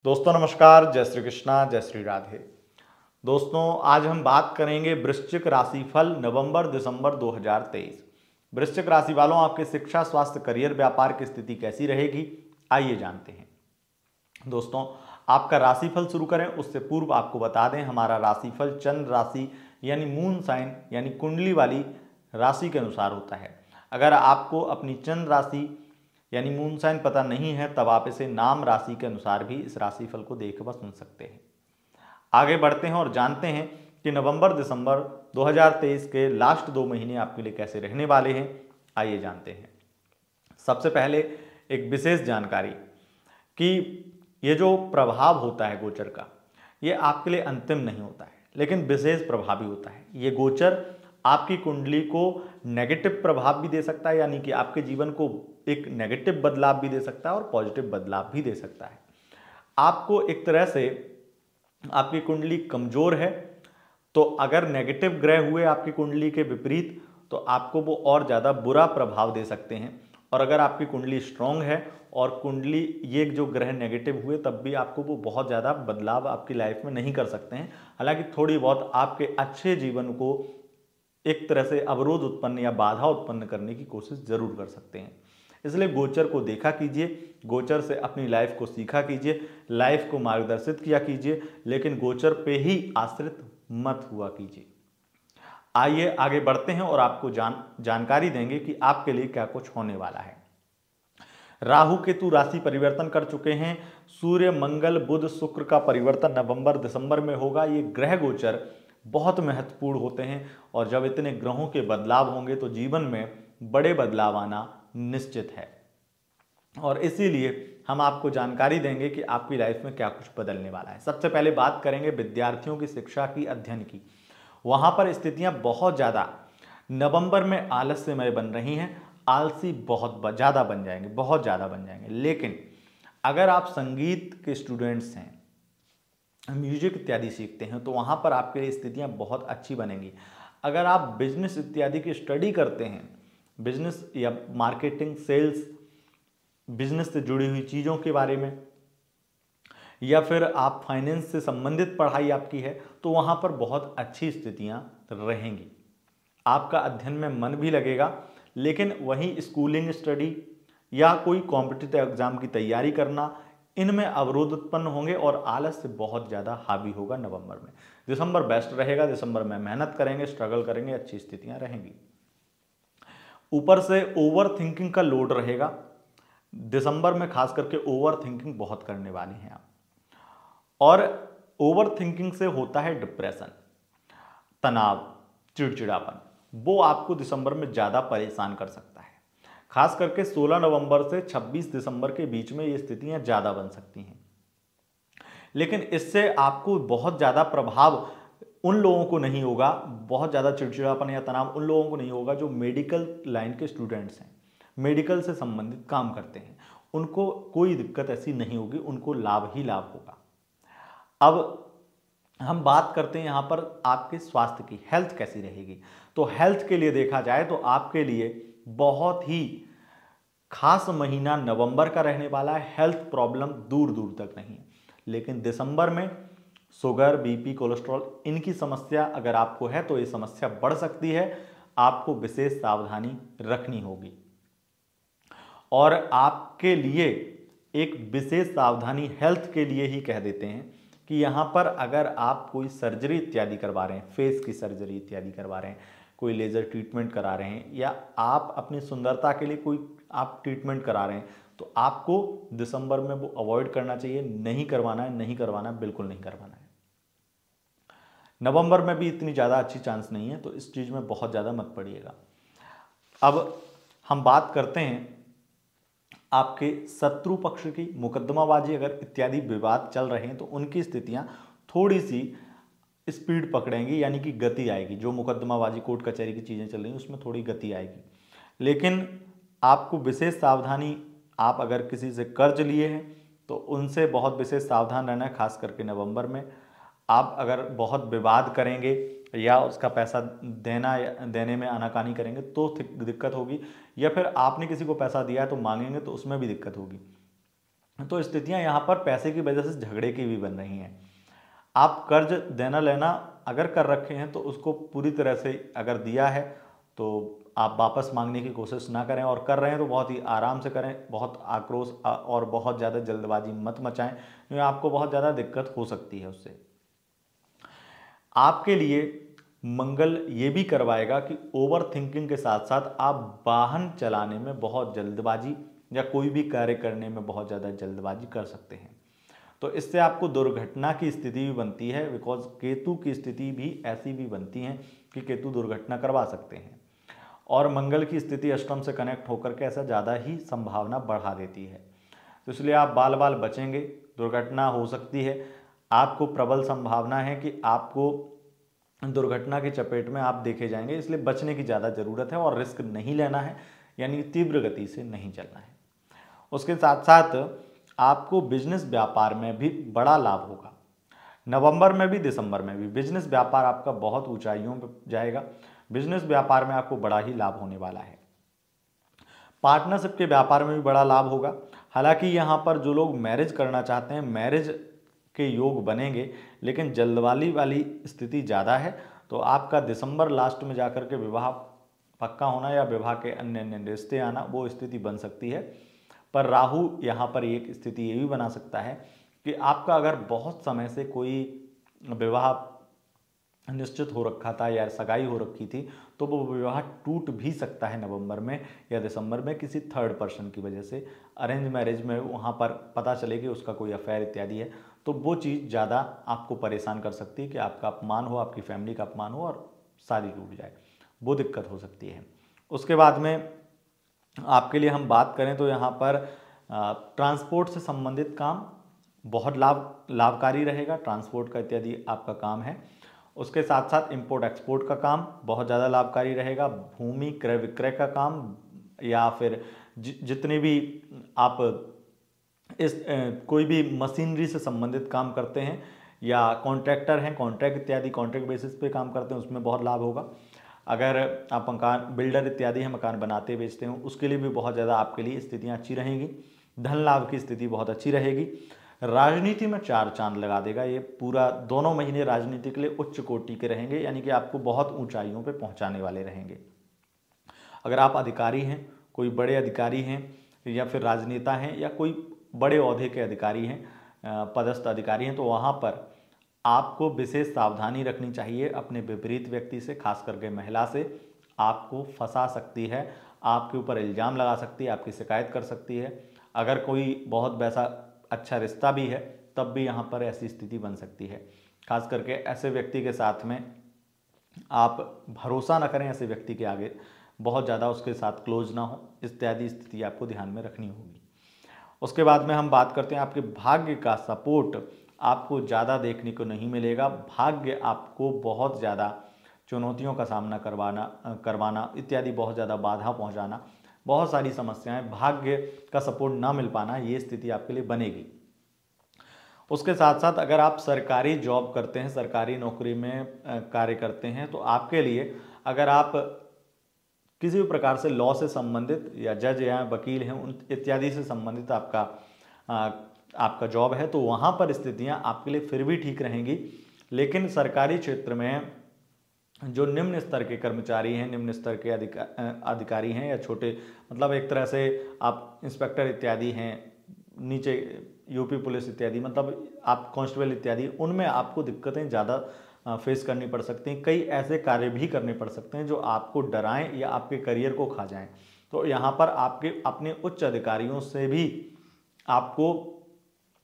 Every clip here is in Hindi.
दोस्तों नमस्कार, जय श्री कृष्णा, जय श्री राधे। दोस्तों आज हम बात करेंगे वृश्चिक राशिफल नवंबर दिसंबर 2023। वृश्चिक राशि वालों, आपके शिक्षा, स्वास्थ्य, करियर, व्यापार की स्थिति कैसी रहेगी, आइए जानते हैं। दोस्तों आपका राशिफल शुरू करें उससे पूर्व आपको बता दें, हमारा राशिफल चंद्र राशि यानी मून साइन यानी कुंडली वाली राशि के अनुसार होता है। अगर आपको अपनी चंद्र राशि यानी मून साइन पता नहीं है, तब आप इसे नाम राशि के अनुसार भी इस राशिफल को देख व सुन सकते हैं। आगे बढ़ते हैं और जानते हैं कि नवंबर दिसंबर 2023 के लास्ट 2 महीने आपके लिए कैसे रहने वाले हैं। आइए जानते हैं। सबसे पहले एक विशेष जानकारी कि ये जो प्रभाव होता है गोचर का, ये आपके लिए अंतिम नहीं होता है, लेकिन विशेष प्रभावी होता है। ये गोचर आपकी कुंडली को नेगेटिव प्रभाव भी दे सकता है, यानी कि आपके जीवन को एक नेगेटिव बदलाव भी दे सकता है और पॉजिटिव बदलाव भी दे सकता है। आपको एक तरह से आपकी कुंडली कमजोर है, तो अगर नेगेटिव ग्रह हुए आपकी कुंडली के विपरीत, तो आपको वो और ज़्यादा बुरा प्रभाव दे सकते हैं। और अगर आपकी कुंडली स्ट्रांग है और कुंडली ये जो ग्रह नेगेटिव हुए, तब भी आपको वो बहुत ज़्यादा बदलाव आपकी लाइफ में नहीं कर सकते हैं। हालांकि थोड़ी बहुत आपके अच्छे जीवन को एक तरह से अवरोध उत्पन्न या बाधा उत्पन्न करने की कोशिश जरूर कर सकते हैं। इसलिए गोचर को देखा कीजिए, गोचर से अपनी लाइफ को सीखा कीजिए, लाइफ को मार्गदर्शित किया कीजिए, लेकिन गोचर पे ही आश्रित मत हुआ कीजिए। आइए आगे बढ़ते हैं और आपको जानकारी देंगे कि आपके लिए क्या कुछ होने वाला है। राहु केतु राशि परिवर्तन कर चुके हैं। सूर्य मंगल बुध शुक्र का परिवर्तन नवंबर दिसंबर में होगा। ये ग्रह गोचर बहुत महत्वपूर्ण होते हैं और जब इतने ग्रहों के बदलाव होंगे तो जीवन में बड़े बदलाव आना निश्चित है। और इसीलिए हम आपको जानकारी देंगे कि आपकी लाइफ में क्या कुछ बदलने वाला है। सबसे पहले बात करेंगे विद्यार्थियों की शिक्षा की, अध्ययन की। वहां पर स्थितियां बहुत ज़्यादा नवंबर में आलस्यमय बन रही हैं, आलसी बहुत ज़्यादा बन जाएंगे, बहुत ज़्यादा बन जाएंगे। लेकिन अगर आप संगीत के स्टूडेंट्स हैं, म्यूजिक इत्यादि सीखते हैं, तो वहाँ पर आपके लिए स्थितियाँ बहुत अच्छी बनेंगी। अगर आप बिजनेस इत्यादि की स्टडी करते हैं, बिजनेस या मार्केटिंग, सेल्स, बिजनेस से जुड़ी हुई चीज़ों के बारे में, या फिर आप फाइनेंस से संबंधित पढ़ाई आपकी है, तो वहाँ पर बहुत अच्छी स्थितियाँ रहेंगी। आपका अध्ययन में मन भी लगेगा, लेकिन वहीं स्कूलिंग स्टडी या कोई कॉम्पिटिटिव एग्जाम की तैयारी करना, इनमें अवरोध उत्पन्न होंगे और आलस से बहुत ज़्यादा हावी होगा नवंबर में। दिसंबर बेस्ट रहेगा, दिसंबर में मेहनत करेंगे, स्ट्रगल करेंगे, अच्छी स्थितियां रहेंगी। ऊपर से ओवर थिंकिंग का लोड रहेगा दिसंबर में, खास करके ओवर थिंकिंग बहुत करने वाले हैं आप। और ओवर थिंकिंग से होता है डिप्रेशन, तनाव, चिड़चिड़ापन, वो आपको दिसंबर में ज़्यादा परेशान कर सकता है। खास करके 16 नवंबर से 26 दिसंबर के बीच में ये स्थितियां ज़्यादा बन सकती हैं। लेकिन इससे आपको बहुत ज़्यादा प्रभाव उन लोगों को नहीं होगा, बहुत ज़्यादा चिड़चिड़ापन या तनाव उन लोगों को नहीं होगा जो मेडिकल लाइन के स्टूडेंट्स हैं, मेडिकल से संबंधित काम करते हैं। उनको कोई दिक्कत ऐसी नहीं होगी, उनको लाभ ही लाभ होगा। अब हम बात करते हैं यहाँ पर आपके स्वास्थ्य की, हेल्थ कैसी रहेगी। तो हेल्थ के लिए देखा जाए तो आपके लिए बहुत ही खास महीना नवंबर का रहने वाला है। हेल्थ प्रॉब्लम दूर दूर तक नहीं है, लेकिन दिसंबर में शुगर, बीपी, कोलेस्ट्रॉल, इनकी समस्या अगर आपको है तो ये समस्या बढ़ सकती है। आपको विशेष सावधानी रखनी होगी। और आपके लिए एक विशेष सावधानी हेल्थ के लिए ही कह देते हैं कि यहाँ पर अगर आप कोई सर्जरी इत्यादि करवा रहे हैं, फेस की सर्जरी इत्यादि करवा रहे हैं, कोई लेज़र ट्रीटमेंट करा रहे हैं, या आप अपनी सुंदरता के लिए कोई आप ट्रीटमेंट करा रहे हैं, तो आपको दिसंबर में वो अवॉइड करना चाहिए। नहीं करवाना है, नहीं करवाना, बिल्कुल नहीं करवाना है। नवंबर में भी इतनी ज़्यादा अच्छी चांस नहीं है, तो इस चीज़ में बहुत ज़्यादा मत पड़िएगा। अब हम बात करते हैं आपके शत्रु पक्ष की, मुकदमाबाजी अगर इत्यादि विवाद चल रहे हैं तो उनकी स्थितियां थोड़ी सी स्पीड पकड़ेंगी, यानी कि गति आएगी। जो मुकदमाबाजी, कोर्ट कचहरी की चीज़ें चल रही हैं, उसमें थोड़ी गति आएगी। लेकिन आपको विशेष सावधानी, आप अगर किसी से कर्ज लिए हैं तो उनसे बहुत विशेष सावधान रहना है, खास करके नवंबर में। आप अगर बहुत विवाद करेंगे या उसका पैसा देने में आनाकानी करेंगे तो दिक्कत होगी, या फिर आपने किसी को पैसा दिया है तो मांगेंगे तो उसमें भी दिक्कत होगी। तो स्थितियां यहाँ पर पैसे की वजह से झगड़े की भी बन रही हैं। आप कर्ज देना लेना अगर कर रखे हैं तो उसको पूरी तरह से अगर दिया है तो आप वापस मांगने की कोशिश ना करें, और कर रहे हैं तो बहुत ही आराम से करें, बहुत आक्रोश और बहुत ज़्यादा जल्दबाजी मत मचाएं, क्योंकि आपको बहुत ज़्यादा दिक्कत हो सकती है उससे। आपके लिए मंगल ये भी करवाएगा कि ओवर थिंकिंग के साथ साथ आप वाहन चलाने में बहुत जल्दबाजी या कोई भी कार्य करने में बहुत ज़्यादा जल्दबाजी कर सकते हैं, तो इससे आपको दुर्घटना की स्थिति भी बनती है। बिकॉज केतु की स्थिति भी ऐसी भी बनती है कि केतु दुर्घटना करवा सकते हैं, और मंगल की स्थिति अष्टम से कनेक्ट होकर के ऐसा ज़्यादा ही संभावना बढ़ा देती है। तो इसलिए आप बाल बाल बचेंगे, दुर्घटना हो सकती है, आपको प्रबल संभावना है कि आपको दुर्घटना की चपेट में आप देखे जाएंगे, इसलिए बचने की ज़्यादा ज़रूरत है और रिस्क नहीं लेना है, यानी तीव्र गति से नहीं चलना है। उसके साथ साथ आपको बिजनेस व्यापार में भी बड़ा लाभ होगा। नवंबर में भी दिसंबर में भी बिजनेस व्यापार आपका बहुत ऊंचाइयों पर जाएगा। बिजनेस व्यापार में आपको बड़ा ही लाभ होने वाला है। पार्टनरशिप के व्यापार में भी बड़ा लाभ होगा। हालांकि यहाँ पर जो लोग मैरिज करना चाहते हैं, मैरिज के योग बनेंगे, लेकिन जल्दबाजी वाली स्थिति ज़्यादा है, तो आपका दिसंबर लास्ट में जाकर के विवाह पक्का होना या विवाह के अन्य अन्य रिश्ते आना वो स्थिति बन सकती है। पर राहु यहाँ पर एक स्थिति ये भी बना सकता है कि आपका अगर बहुत समय से कोई विवाह निश्चित हो रखा था या सगाई हो रखी थी, तो वो विवाह टूट भी सकता है नवंबर में या दिसंबर में किसी थर्ड पर्सन की वजह से। अरेंज मैरिज में वहाँ पर पता चले कि उसका कोई अफेयर इत्यादि है, तो वो चीज़ ज़्यादा आपको परेशान कर सकती है कि आपका अपमान हो, आपकी फैमिली का अपमान हो और शादी टूट जाए, वो दिक्कत हो सकती है। उसके बाद में आपके लिए हम बात करें तो यहाँ पर ट्रांसपोर्ट से संबंधित काम बहुत लाभकारी रहेगा। ट्रांसपोर्ट का इत्यादि आपका काम है। उसके साथ साथ इंपोर्ट एक्सपोर्ट का काम बहुत ज़्यादा लाभकारी रहेगा। भूमि क्रय विक्रय का काम या फिर जितने भी आप इस कोई भी मशीनरी से संबंधित काम करते हैं या कॉन्ट्रैक्टर हैं, कॉन्ट्रैक्ट इत्यादि कॉन्ट्रैक्ट बेसिस पे काम करते हैं, उसमें बहुत लाभ होगा। अगर आप मकान बिल्डर इत्यादि हैं, मकान बनाते बेचते हैं, उसके लिए भी बहुत ज़्यादा आपके लिए स्थितियाँ अच्छी रहेंगी। धन लाभ की स्थिति बहुत अच्छी रहेगी। राजनीति में 4 चांद लगा देगा ये पूरा। दोनों महीने राजनीति के लिए उच्च कोटि के रहेंगे, यानी कि आपको बहुत ऊंचाइयों पे पहुंचाने वाले रहेंगे। अगर आप अधिकारी हैं, कोई बड़े अधिकारी हैं या फिर राजनेता हैं या कोई बड़े ओहदे के अधिकारी हैं, पदस्थ अधिकारी हैं, तो वहाँ पर आपको विशेष सावधानी रखनी चाहिए अपने विपरीत व्यक्ति से, खास करके महिला से। आपको फंसा सकती है, आपके ऊपर इल्ज़ाम लगा सकती है, आपकी शिकायत कर सकती है। अगर कोई बहुत वैसा अच्छा रिश्ता भी है तब भी यहाँ पर ऐसी स्थिति बन सकती है। खास करके ऐसे व्यक्ति के साथ में आप भरोसा ना करें, ऐसे व्यक्ति के आगे बहुत ज़्यादा उसके साथ क्लोज ना हो, इत्यादि स्थिति आपको ध्यान में रखनी होगी। उसके बाद में हम बात करते हैं आपके भाग्य का सपोर्ट आपको ज़्यादा देखने को नहीं मिलेगा। भाग्य आपको बहुत ज़्यादा चुनौतियों का सामना करवाना इत्यादि, बहुत ज़्यादा बाधा पहुंचाना, बहुत सारी समस्याएं, भाग्य का सपोर्ट ना मिल पाना, ये स्थिति आपके लिए बनेगी। उसके साथ साथ अगर आप सरकारी जॉब करते हैं, सरकारी नौकरी में कार्य करते हैं, तो आपके लिए अगर आप किसी भी प्रकार से लॉ से संबंधित या जज या वकील हैं उन इत्यादि से संबंधित आपका जॉब है, तो वहाँ पर स्थितियाँ आपके लिए फिर भी ठीक रहेंगी। लेकिन सरकारी क्षेत्र में जो निम्न स्तर के कर्मचारी हैं, निम्न स्तर के अधिकारी हैं या छोटे, मतलब एक तरह से आप इंस्पेक्टर इत्यादि हैं, नीचे यूपी पुलिस इत्यादि, मतलब आप कांस्टेबल इत्यादि, उनमें आपको दिक्कतें ज़्यादा फेस करनी पड़ सकती हैं। कई ऐसे कार्य भी करने पड़ सकते हैं जो आपको डराएं या आपके करियर को खा जाएं। तो यहाँ पर आपके अपने उच्च अधिकारियों से भी आपको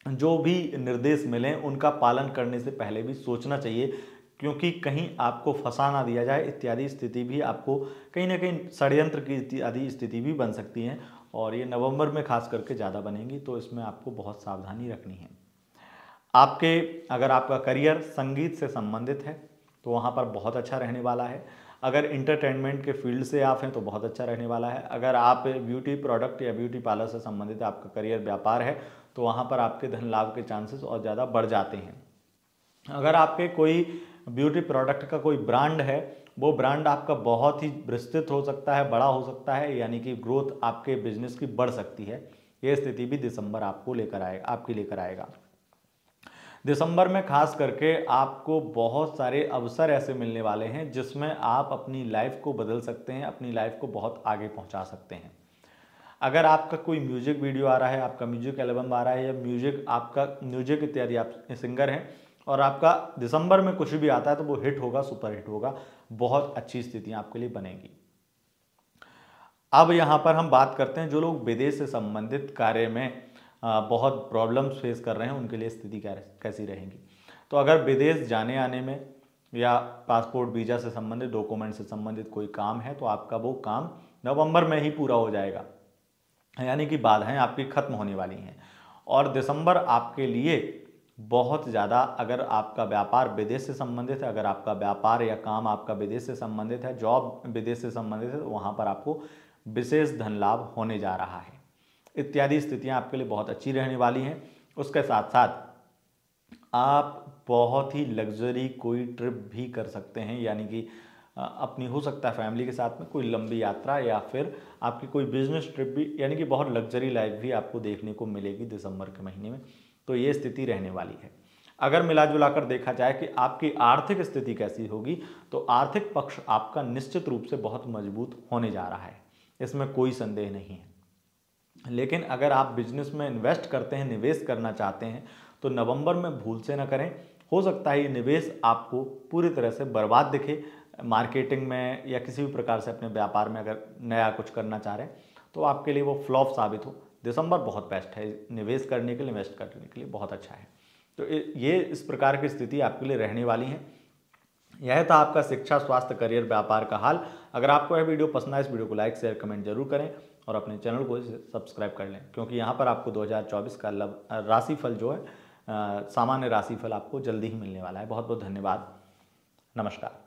जो भी निर्देश मिलें उनका पालन करने से पहले भी सोचना चाहिए, क्योंकि कहीं आपको फंसा ना दिया जाए, इत्यादि स्थिति भी आपको कहीं ना कहीं षड्यंत्र की इत्यादि स्थिति भी बन सकती हैं, और ये नवंबर में खास करके ज़्यादा बनेंगी। तो इसमें आपको बहुत सावधानी रखनी है। अगर आपका करियर संगीत से संबंधित है तो वहाँ पर बहुत अच्छा रहने वाला है। अगर इंटरटेनमेंट के फील्ड से आप हैं तो बहुत अच्छा रहने वाला है। अगर आप ब्यूटी प्रोडक्ट या ब्यूटी पार्लर से संबंधित आपका करियर व्यापार है तो वहाँ पर आपके धन लाभ के चांसेस और ज़्यादा बढ़ जाते हैं। अगर आपके कोई ब्यूटी प्रोडक्ट का कोई ब्रांड है, वो ब्रांड आपका बहुत ही विस्तृत हो सकता है, बड़ा हो सकता है, यानी कि ग्रोथ आपके बिजनेस की बढ़ सकती है, ये स्थिति भी दिसंबर आपके लेकर आएगा। दिसंबर में खास करके आपको बहुत सारे अवसर ऐसे मिलने वाले हैं जिसमें आप अपनी लाइफ को बदल सकते हैं, अपनी लाइफ को बहुत आगे पहुंचा सकते हैं। अगर आपका कोई म्यूजिक वीडियो आ रहा है, आपका म्यूजिक एल्बम आ रहा है, या आपका म्यूजिक इत्यादि, आप सिंगर हैं और आपका दिसंबर में कुछ भी आता है तो वो हिट होगा, सुपर हिट होगा, बहुत अच्छी स्थितियां आपके लिए बनेगी। अब यहाँ पर हम बात करते हैं जो लोग विदेश से संबंधित कार्य में बहुत प्रॉब्लम्स फेस कर रहे हैं, उनके लिए स्थिति कैसी रहेगी। तो अगर विदेश जाने आने में या पासपोर्ट वीज़ा से संबंधित, डॉक्यूमेंट से संबंधित कोई काम है तो आपका वो काम नवंबर में ही पूरा हो जाएगा, यानी कि बाधाएं आपकी खत्म होने वाली हैं। और दिसंबर आपके लिए बहुत ज़्यादा, अगर आपका व्यापार विदेश से संबंधित है, अगर आपका व्यापार या काम आपका विदेश से संबंधित है, जॉब विदेश से संबंधित है, तो वहाँ पर आपको विशेष धन लाभ होने जा रहा है। इत्यादि स्थितियाँ आपके लिए बहुत अच्छी रहने वाली हैं। उसके साथ साथ आप बहुत ही लग्जरी कोई ट्रिप भी कर सकते हैं, यानी कि अपनी हो सकता है फैमिली के साथ में कोई लंबी यात्रा, या फिर आपकी कोई बिजनेस ट्रिप भी, यानी कि बहुत लग्जरी लाइफ भी आपको देखने को मिलेगी दिसंबर के महीने में। तो ये स्थिति रहने वाली है। अगर मिला जुला कर देखा जाए कि आपकी आर्थिक स्थिति कैसी होगी, तो आर्थिक पक्ष आपका निश्चित रूप से बहुत मजबूत होने जा रहा है, इसमें कोई संदेह नहीं है। लेकिन अगर आप बिजनेस में इन्वेस्ट करते हैं, निवेश करना चाहते हैं, तो नवंबर में भूल से न करें। हो सकता है ये निवेश आपको पूरी तरह से बर्बाद दिखे, मार्केटिंग में या किसी भी प्रकार से अपने व्यापार में अगर नया कुछ करना चाह रहे हैं तो आपके लिए वो फ्लॉप साबित हो। दिसंबर बहुत बेस्ट है निवेश करने के लिए, इन्वेस्ट करने के लिए बहुत अच्छा है। तो ये इस प्रकार की स्थिति आपके लिए रहने वाली है। यह था आपका शिक्षा, स्वास्थ्य, करियर, व्यापार का हाल। अगर आपको यह वीडियो पसंद आए, इस वीडियो को लाइक, शेयर, कमेंट जरूर करें और अपने चैनल को सब्सक्राइब कर लें, क्योंकि यहाँ पर आपको 2024 का राशिफल जो है, सामान्य राशिफल आपको जल्दी ही मिलने वाला है। बहुत बहुत धन्यवाद। नमस्कार।